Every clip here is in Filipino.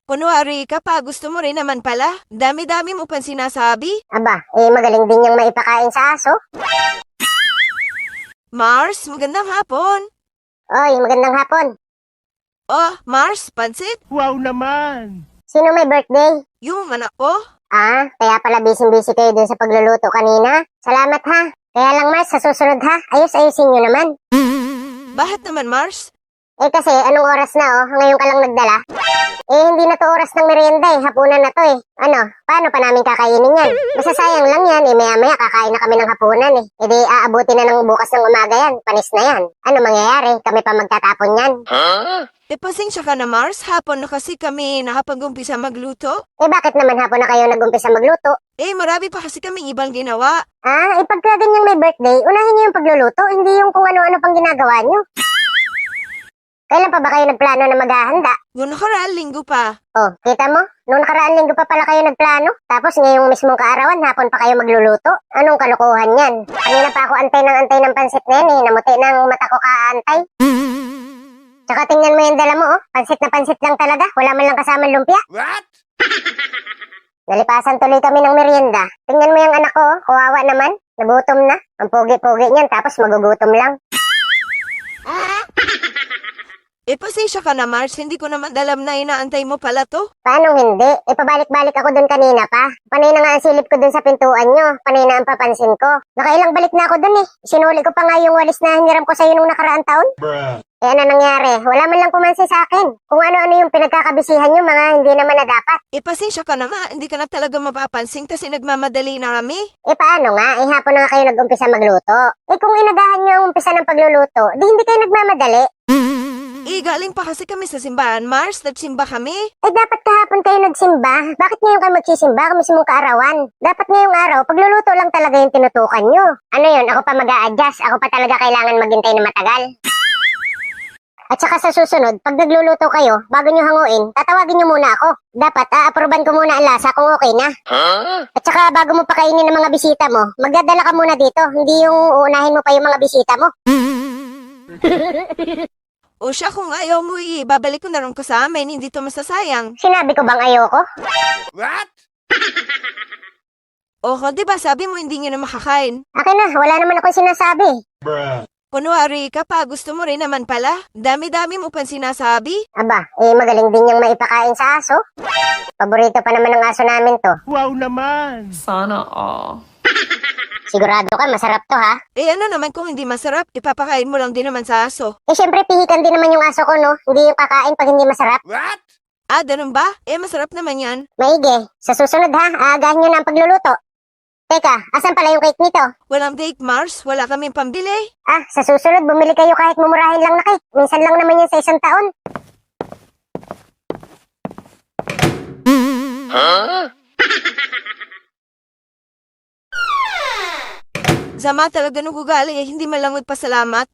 Kunwari ka pa, gusto mo rin naman pala. Dami-dami mo pang sinasabi. Aba, magaling din yung maipakain sa aso. Mars, magandang hapon. Oy, magandang hapon. Oh, Mars, pansit? Wow naman! Sino may birthday? Yung anak ko? Ah, kaya pala busy-busy kayo dun sa pagluluto kanina. Salamat ha. Kaya lang Mars, sa susunod ha, ayos-ayusin nyo naman. Bakit naman, Mars? Kasi anong oras na ngayon ka lang nagdala? Hindi na to oras ng merienda hapunan na to Ano, paano pa namin kakainin yan? Masasayang lang yan maya-maya kakain na kami ng hapunan Di aabutin na ng bukas ng umaga yan, panis na yan. Ano mangyayari? Kami pa magtatapon yan. Pasensya ka na, Mars. Hapon na kasi kami nakapag-umpisa magluto. Bakit naman hapon na kayo nag-umpisa magluto? Marami pa kasi kaming ibang ginawa. Pagka ganyang may birthday, unahin niyo yung pagluluto, hindi yung kung ano-ano pang ginagawa niyo. Kailan pa ba kayo nagplano na maghahanda? Noong nakaraang linggo pa. Oh, kita mo? Noong nakaraang linggo pa pala kayo nagplano. Tapos ngayong mismong kaarawan, hapon pa kayo magluluto. Anong kalokohan yan? Kanina pa ako antay ng pansit na yan Namuti ng mata ko kaantay. Tsaka tingnan mo yung dala mo Pansit na pansit lang talaga. Wala man lang kasamang lumpia. What? Nalipasan tuloy kami ng merienda. Tingnan mo yung anak ko kawawa naman. Nagutom na. Ang pogi-pogi niyan tapos magugutom lang. Pasensya ka na, Mars. Hindi ko naman alam na inaantay mo pala to. Paano hindi? Pabalik-balik ako dun kanina pa. Panay na nga ang silip ko dun sa pintuan nyo. Panay na ang papansin ko. Nakailang balik na ako dun Sinuli ko pa nga yung walis na hiniram ko sa'yo nung nakaraang taon. Ano nangyari? Wala man lang pumansin sa akin. Kung ano-ano yung pinagkakabisihan nyo, mga hindi naman na dapat. Pasensya ka naman. Hindi ka na talaga mapapansin kasi nagmamadali na kami. Paano nga? Hapon na nga kayo nag-umpisa magluto. Kung inagahan nyo ang umpisa ng pagluluto, di hindi kayo nagmamadali. Galing pa kasi kami sa simbahan, Mars. Nagsimba kami. Dapat kahapon kayo nagsimba. Bakit ngayon kayo magsisimba kung mismong kaarawan? Dapat ngayong araw, pagluluto lang talaga yung tinutukan nyo. Ano yun? Ako pa mag-a-adjust. Ako pa talaga kailangan maghintay na matagal. At saka sa susunod, pag nagluluto kayo, bago nyo hanguin, tatawagin nyo muna ako. Dapat, aaproban ko muna ang lasa kung okay na. At saka bago mo pakainin ng mga bisita mo, magdadala ka muna dito. Hindi yung uunahin mo pa yung mga bisita mo. O siya, kung ayaw mo babalik ko na rin ko sa amin. Hindi to masasayang. Sinabi ko bang ayoko? What? Diba sabi mo hindi nyo na makakain? Akin na, wala naman akong sinasabi. Kunwari ka pa, gusto mo rin naman pala. Dami-dami mo pang sinasabi. Aba, magaling din yung maipakain sa aso. Paborito pa naman ng aso namin to. Wow naman! Sana all. Sigurado ka, masarap to ha? Ano naman kung hindi masarap, ipapakain mo lang din naman sa aso. Syempre pihikan din naman yung aso ko no? Hindi yung kakain pag hindi masarap. What? Ganun ba? Masarap naman yan. Maigi, sa susunod ha, aagahan nyo na ang pagluluto. Teka, asan pala yung cake nito? Walang date, Mars. Wala kaming pambili. Sa susunod bumili kayo kahit mumurahin lang na cake. Minsan lang naman yan sa isang taon. Sama talaga nung ugali, hindi man lang magpasalamat.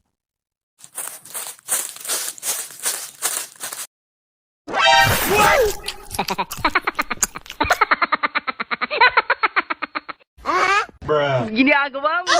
Ginagawa mo?